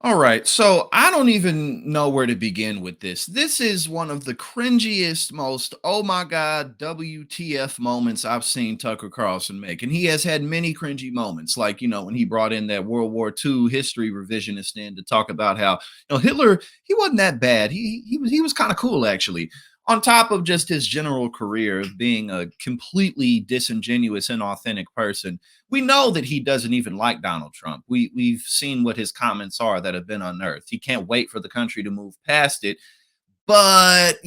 All right, so I don't even know where to begin with this. This is one of the cringiest, most oh my god, WTF moments I've seen Tucker Carlson make. And he has had many cringy moments, like, when he brought in that World War II history revisionist in to talk about how, Hitler, he wasn't that bad. He was kind of cool, actually. On top of just his general career of being a completely disingenuous, inauthentic person, we know that he doesn't even like Donald Trump. We've seen what his comments are that have been unearthed. He can't wait for the country to move past it, but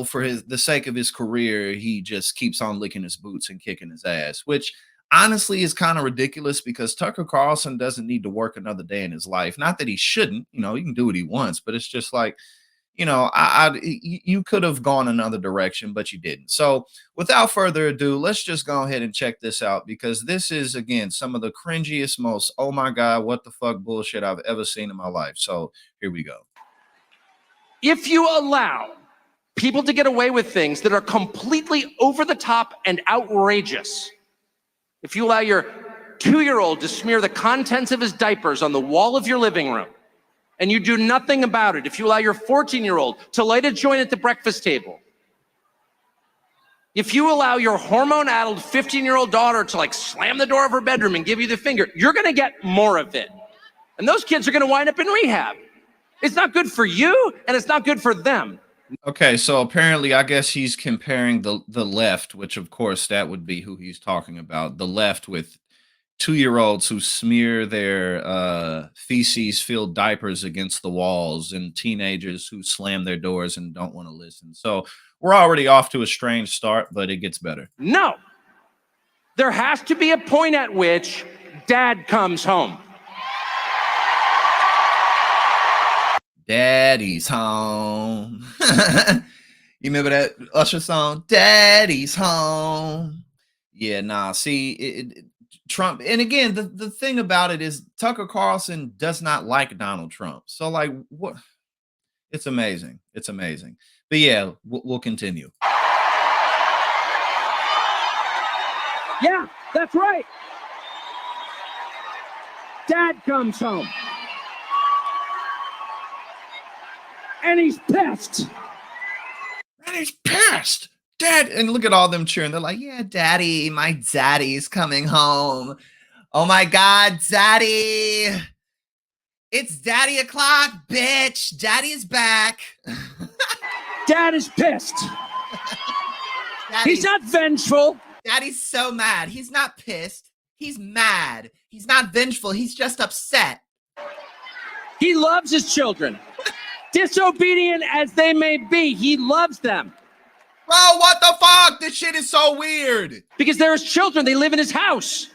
for the sake of his career, he just keeps on licking his boots and kicking his ass, which honestly is kind of ridiculous because Tucker Carlson doesn't need to work another day in his life. Not that he shouldn't, he can do what he wants, but it's just like you could have gone another direction, but you didn't. So, without further ado, let's just go ahead and check this out because this is, again, some of the cringiest, most oh my God, what the fuck bullshit I've ever seen in my life. So, here we go. If you allow people to get away with things that are completely over the top and outrageous, if you allow your 2-year-old to smear the contents of his diapers on the wall of your living room, and you do nothing about it, if you allow your 14-year-old to light a joint at the breakfast table, if you allow your hormone-addled 15-year-old daughter to slam the door of her bedroom and give you the finger, you're gonna get more of it. And those kids are gonna wind up in rehab. It's not good for you, and it's not good for them. Okay, so apparently, I guess he's comparing the left, which of course that would be who he's talking about, the left with 2-year-olds who smear their feces filled diapers against the walls and teenagers who slam their doors and don't want to listen. So we're already off to a strange start, but it gets better. No. There has to be a point at which dad comes home. Daddy's home. You remember that Usher song? Daddy's home. Yeah, nah. See, Trump, and again, the thing about it is Tucker Carlson does not like Donald Trump. So, like, what? It's amazing. It's amazing. But yeah, we'll continue. Yeah, that's right. Dad comes home. And he's pissed. And he's pissed. Dad, and look at all them cheering. They're like, yeah, daddy, my daddy's coming home. Oh my God, daddy. It's daddy o'clock, bitch. Daddy is back. Dad is pissed. He's not vengeful. Daddy's so mad. He's not pissed. He's mad. He's not vengeful. He's just upset. He loves his children. Disobedient as they may be, he loves them. Bro, what the fuck? This shit is so weird. Because they're his children. They live in his house.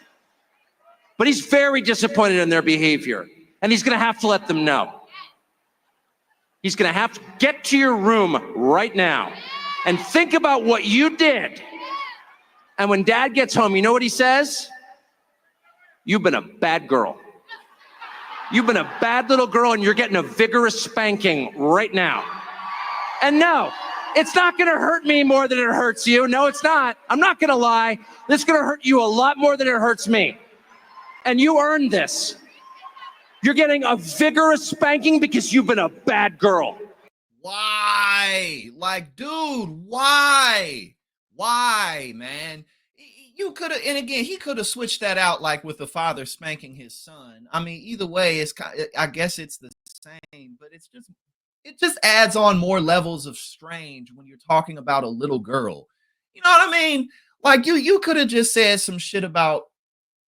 But he's very disappointed in their behavior. And he's going to have to let them know. He's going to have to get to your room right now and think about what you did. And when dad gets home, you know what he says? You've been a bad girl. You've been a bad little girl, and you're getting a vigorous spanking right now. And no, it's not going to hurt me more than it hurts you. No, it's not. I'm not going to lie. This is going to hurt you a lot more than it hurts me. And you earned this. You're getting a vigorous spanking because you've been a bad girl. Why? Like, dude, why? Why, man? You could have, and again, he could have switched that out, like with the father spanking his son. I mean, either way, I guess it's the same, but it just adds on more levels of strange when you're talking about a little girl. You know what I mean? Like you could have just said some shit about,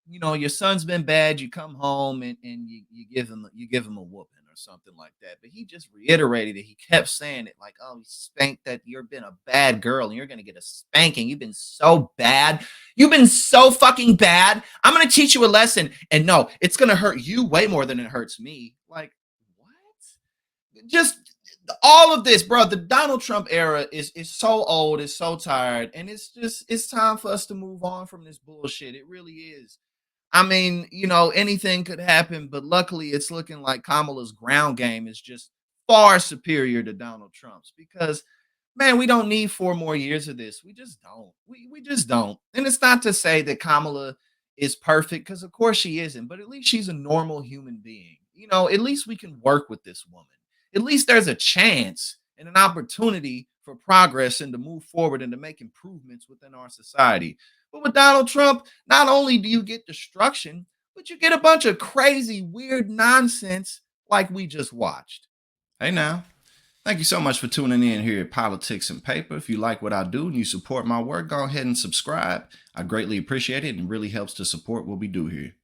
your son's been bad. You come home and you give him a whooping or something like that. But he just reiterated it. He kept saying it like, oh, he spanked that. You've been a bad girl and you're going to get a spanking. You've been so bad. You've been so fucking bad. I'm going to teach you a lesson. And no, it's going to hurt you way more than it hurts me. Like, what? Just all of this, bro. The Donald Trump era is so old. It's so tired. And it's time for us to move on from this bullshit. It really is. I mean, anything could happen, but luckily it's looking like Kamala's ground game is just far superior to Donald Trump's because, man, we don't need 4 more years of this. We just don't. We just don't. And it's not to say that Kamala is perfect because, of course, she isn't, but at least she's a normal human being. at least we can work with this woman. At least there's a chance and an opportunity for progress and to move forward and to make improvements within our society. But with Donald Trump, not only do you get destruction, but you get a bunch of crazy, weird nonsense like we just watched. Hey now. Thank you so much for tuning in here at Politics and Paper. If you like what I do and you support my work, go ahead and subscribe. I greatly appreciate it and really helps to support what we do here.